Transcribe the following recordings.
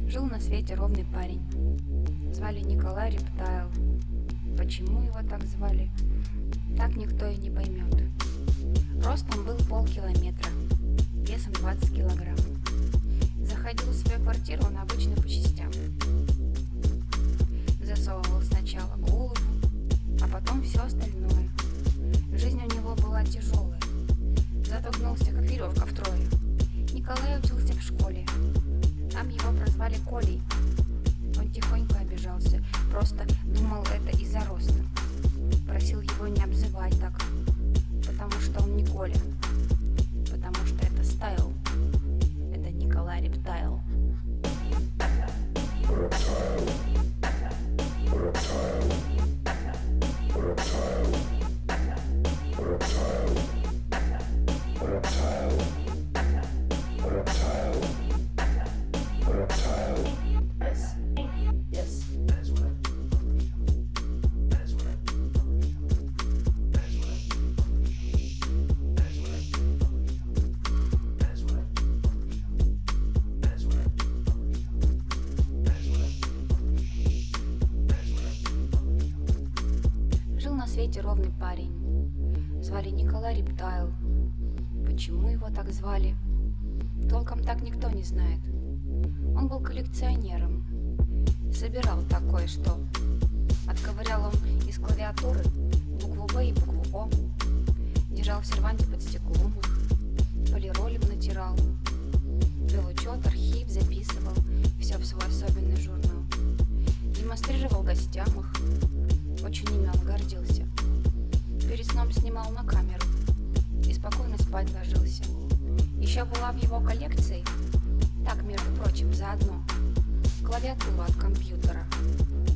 Жил на свете ровный парень. Звали Николай Рептайл. Почему его так звали, так никто и не поймет. Ростом был полкилометра, весом 20 килограмм. Заходил в свою квартиру он обычно по частям. Засовывал сначала голову, а потом все остальное. Жизнь у него была тяжелая, зато гнулся как веревка втрое. Николай учился в школе, там его прозвали Колей. Он тихонько обижался, просто думал, это из-за роста. Просил его не обзывать так, потому что он не Коля, потому что это стайл, это Николай Рептайл. Ровный парень. Звали Николай Рептайл. Почему его так звали, толком так никто не знает. Он был коллекционером. Собирал такое, что отковырял он из клавиатуры букву Б и букву О. Держал в серванте под стеклом их, полиролем натирал. Вел учет, архив, записывал все в свой особенный журнал. Демонстрировал гостям их, очень ими он гордился. Перед сном снимал на камеру и спокойно спать ложился. Еще была в его коллекции, так, между прочим, заодно, клавиатура от компьютера,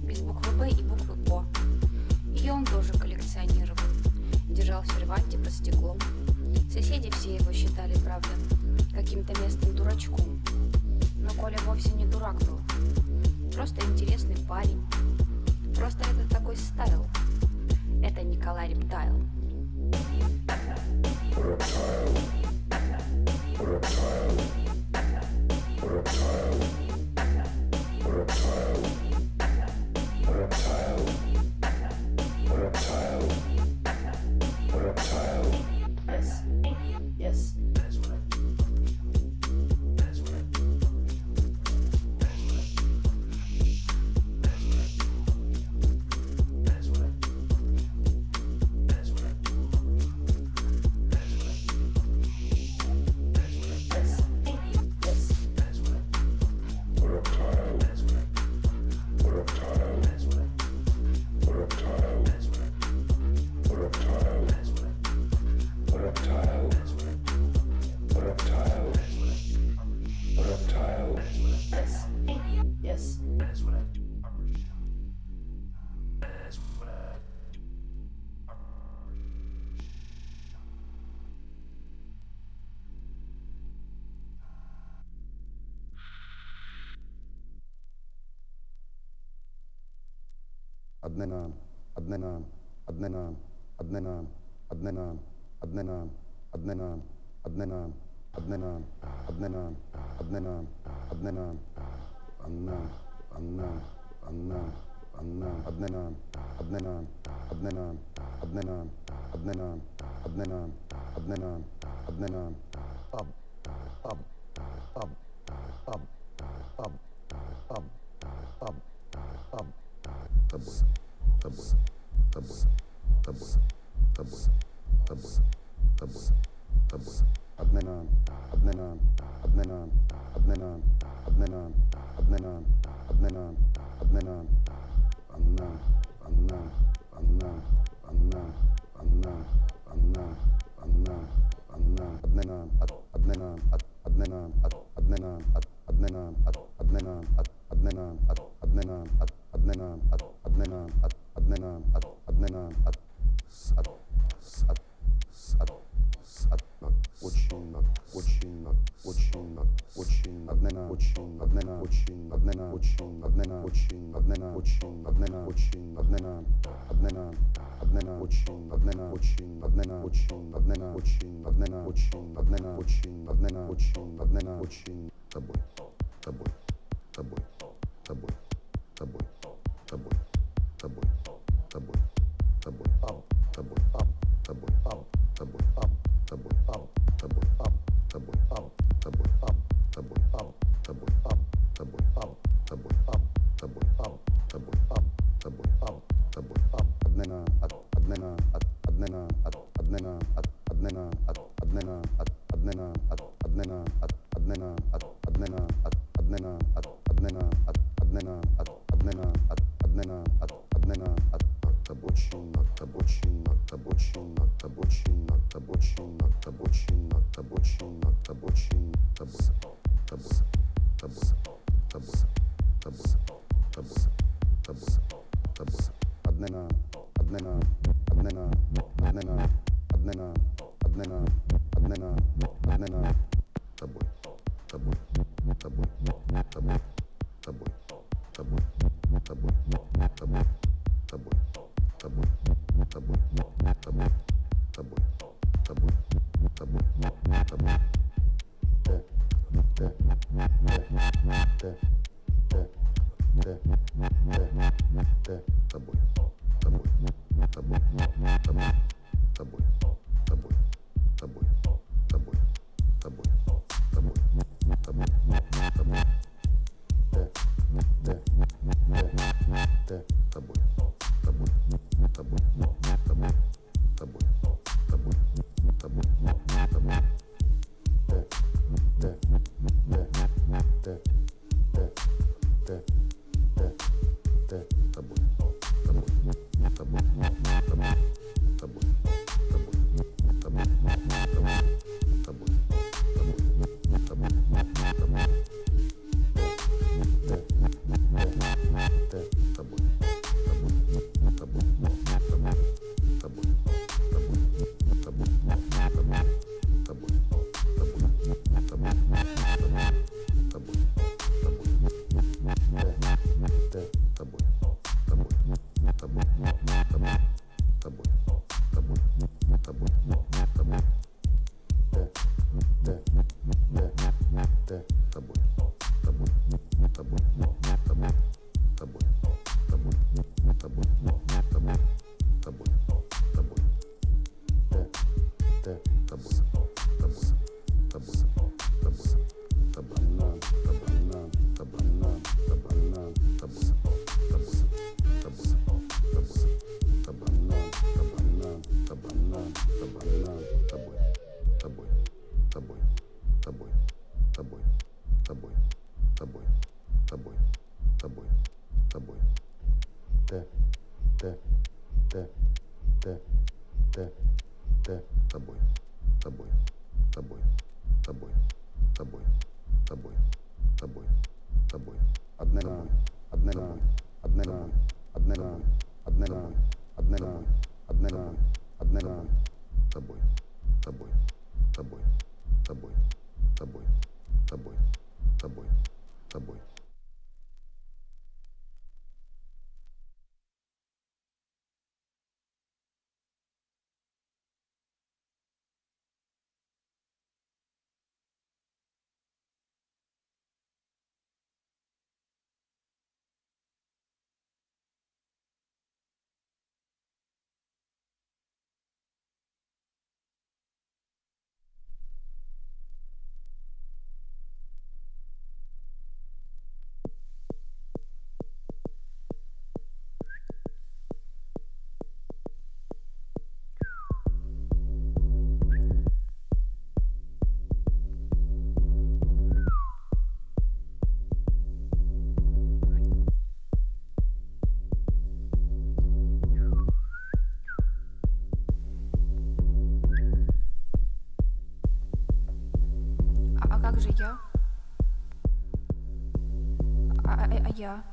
без буквы Б и буквы О. Ее он тоже коллекционировал, держал в серванте под стеклом. Соседи все его считали, правда, каким-то местным дурачком. Но Коля вовсе не дурак был, просто интересный парень. Просто это такой стайл. Это Николай Рептайл. Как же я? Я?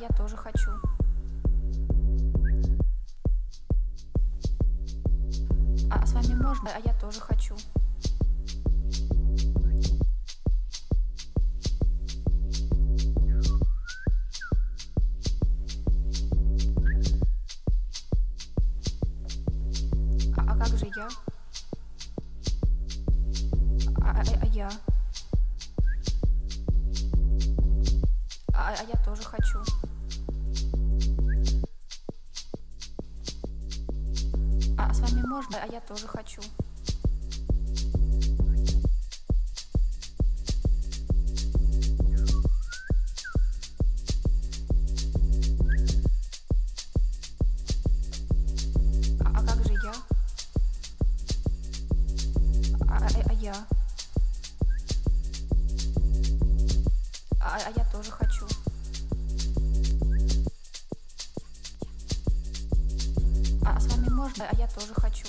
Я тоже хочу. С вами можно? Я тоже хочу. тоже хочу. А с вами можно, а я тоже хочу. А как же я? А я? А я тоже хочу. А с вами можно, а я тоже хочу.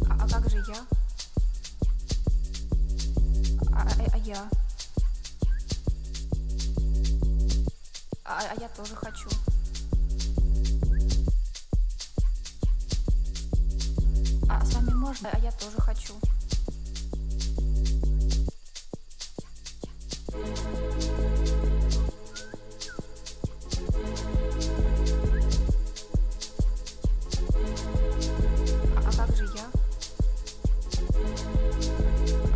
А как же я? А я? А я тоже хочу. А с вами можно, а я тоже хочу. А как же я?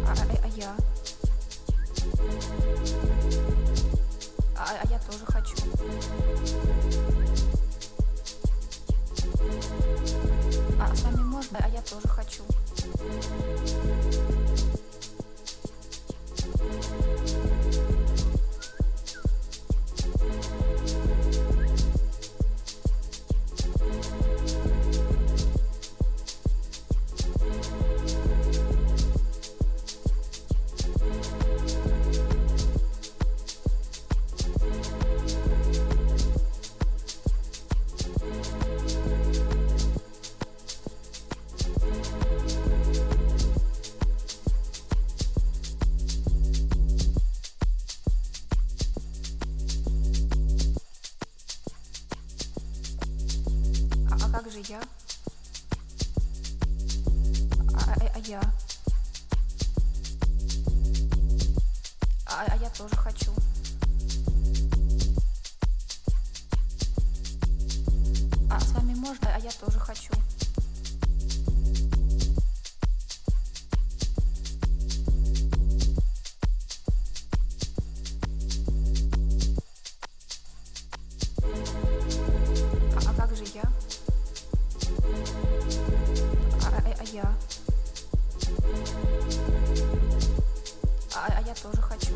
А я? А я тоже хочу. А с вами можно, а я тоже хочу. А как же я? А я? А я тоже хочу. А с вами можно, а я тоже хочу. А как же я? А я? А я тоже хочу.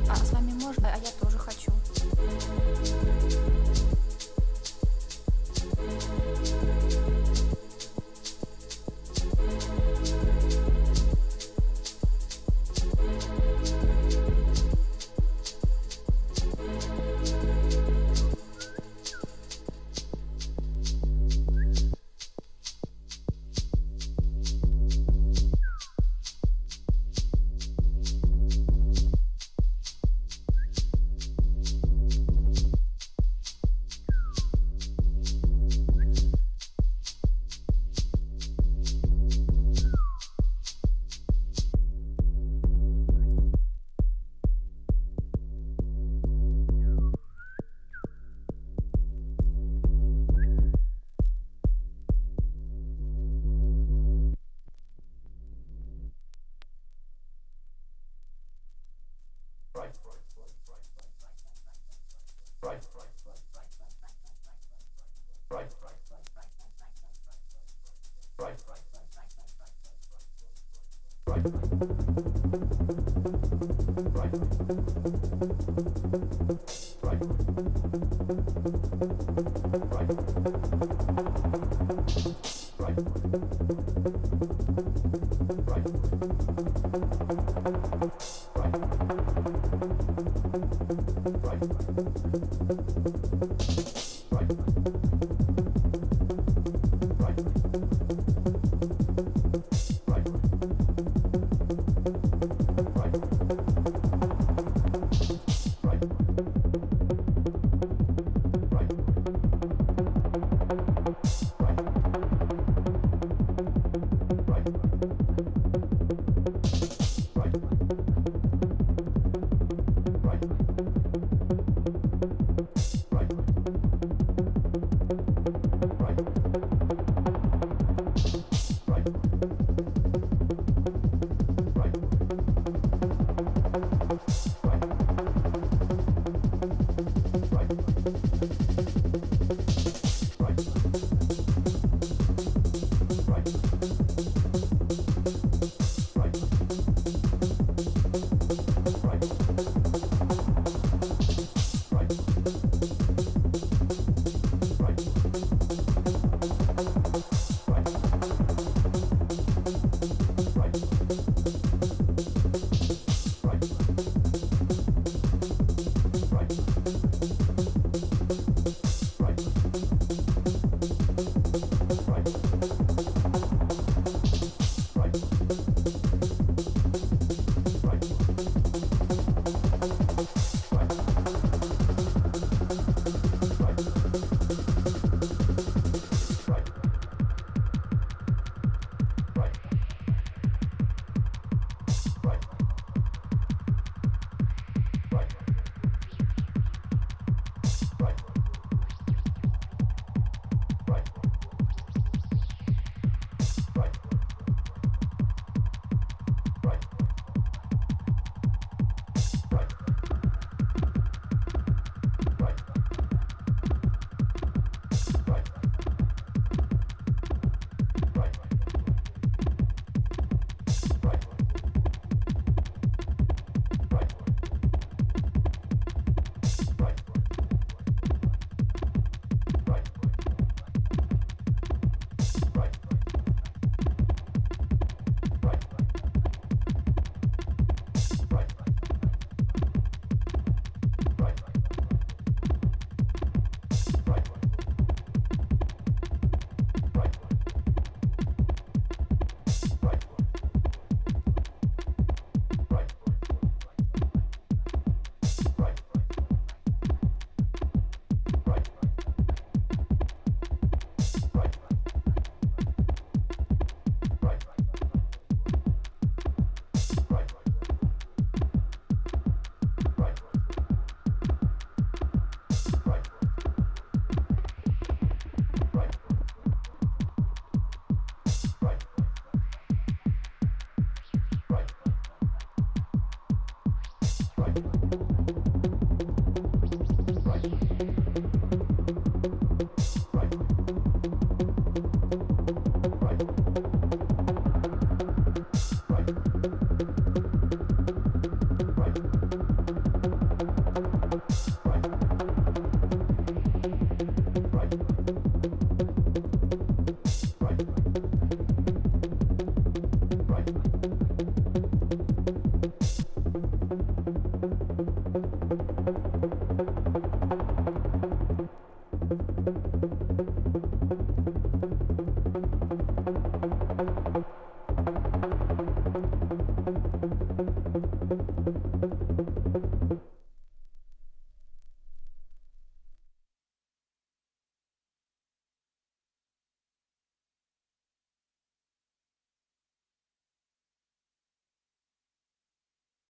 А с вами можно, а я тоже хочу. Right.